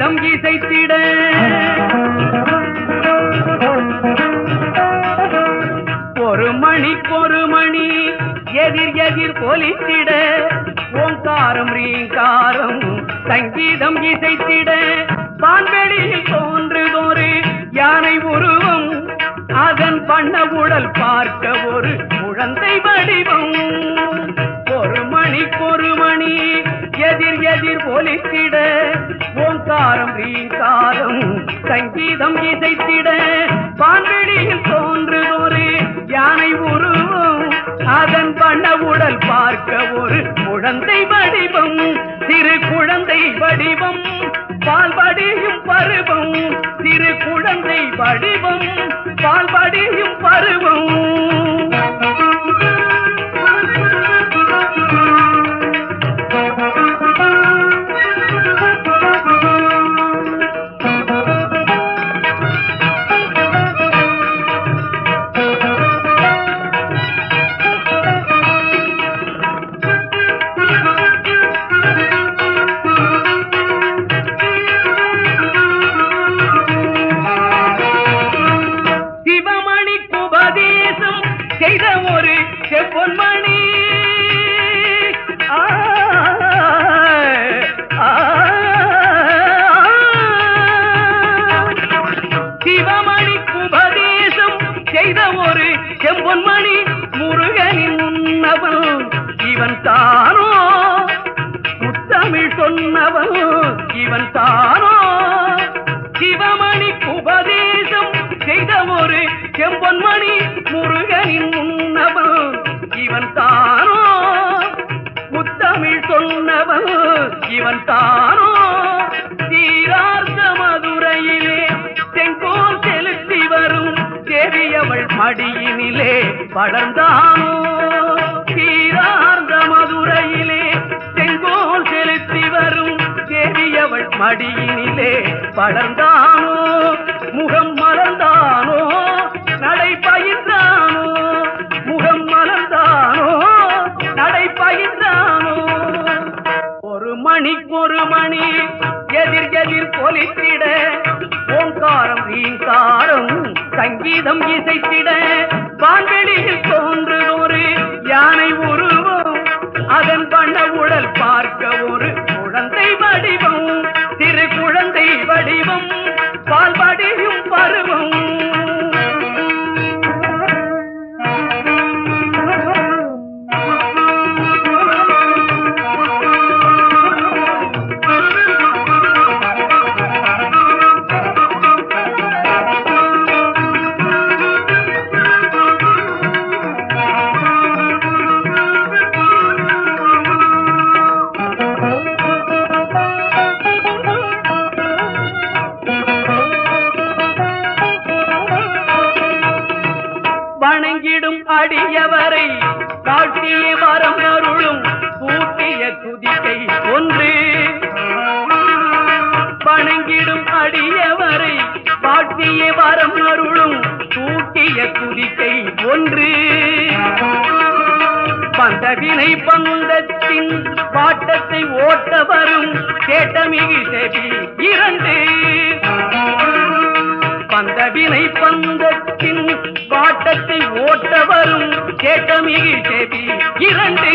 சங்கீதம் இசைத்திட ஒரு மணிக்கொரு மணி எதிர் எதிர் பொலித்திட ஓங்காரம் ரீங்காரம் சங்கீதம் இசைத்திட வான்வெளியில் தோன்றுதொரு யானை உருவம் அதன் பண்ண உடல் பார்க்க ஒரு குழந்தை வடிவம் ஒரு மணிக்கொரு மணி எதிர் எதிர் ஒலித்திட ஓங்காரம் ரீங்காரம் சங்கீதம் இசைத்திட வான்வெளியில் தோன்றுதொரு யானை உருவம் அதன் பண்ண உடல் பார்க்க ஒரு குழந்தை வடிவம் சிறு குழந்தை வடிவம் பால்படியும் பருவம் சிறு குழந்தை வடிவம் பால்படியும் பருவம் செய்த ஒரு செப்பொன்மணி சிவமணிக்கு உபதேசம் செய்த ஒரு செம்பொன்மணி முருகனின் முன்னவன் இவன் தானோ முத்தமிழ் சொன்னவன் இவன் தானோ சிவமணிக்கு உபதேசம் செய்த ஒரு செம்பொன்மணி முருகனின் முன்னவன் இவன் தானோ முத்தமிழ் சொன்னவன் இவன் தானோ தீரார்த்த மதுரையிலே செங்கோல் செலுத்தி வரும் தேவியவள் மடியினிலே வளர்ந்தானோ தீரார்த்த மதுரையிலே செங்கோல் செலுத்தி வரும் தேவியவள் மடியினிலே வளர்ந்தானோ முகம் மலர்ந்தானோ நடை பயின்றானோ முகம் மலர்ந்தானோ நடை பயின்றானோ ஒரு மணிக்கொரு மணி எதிர் எதிர் பொலித்திட ஓங்காரம் ரீங்காரம் சங்கீதம் இசைத்திட வான்வெளியில் தோன்றுதொரு யானை உருவம் அதன் பண்ண உடல் பார்க்க ஒரு குழந்தை வடிவம் சிறு குழந்தை வடிவம் பால்படியும் பருவம் வணங்கிடும் அடியவரை காட்டிய வரம் அருளும் பூட்டிய துதிக்கை ஒன்று வணங்கிடும் அடியவரை காட்டிய வரம் அருளும் பூட்டிய துதிக்கை ஒன்று பந்தவினை பந்தத்தின் பாட்டத்தை ஓட்ட வரும் கேட்டமிகு செவி இரண்டு பந்தவினை பந்தத்தின் பாட்டத்தை ஓட்ட வரும் கேட்டமிகு செவி இரண்டு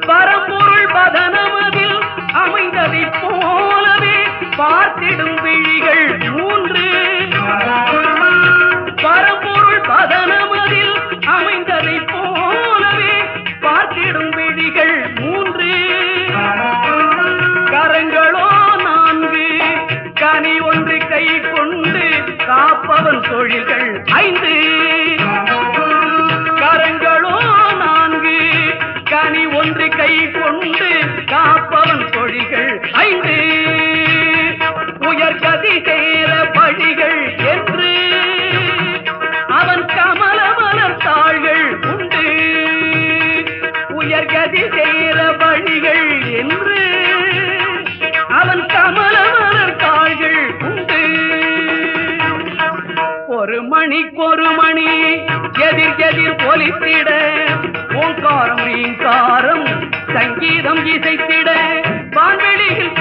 பரம்பொருள் பதனமதில் அமைந்ததை போலவே பார்த்திடும் விழிகள் மூன்று பரம்பொருள் பதனமதில் அமைந்ததை போலவே பார்த்திடும் விழிகள் மூன்று கரங்களோ நான்கு கனி ஒன்று கை கொண்டு காப்பவன் தொழில்கள் ஐந்து கரங்களோ நான்கு கனி ஒன்று கை கொண்டு காப்பவன் தொழில்கள் ஐந்து உயர்கதி சேர பழிகள் என்று அவன் கமல மலர்த்தாள்கள் உண்டு உயர்கதி சேர பழிகள் என்று அவன் கமல மலர்த்தாள்கள் உண்டு ஒரு மணிக்கொரு மணி எதிர் எதிர் பொலித்திட ஓங்காரம் ரீங்காரம் சங்கீதம் இசைத்திட வான்வெளியில்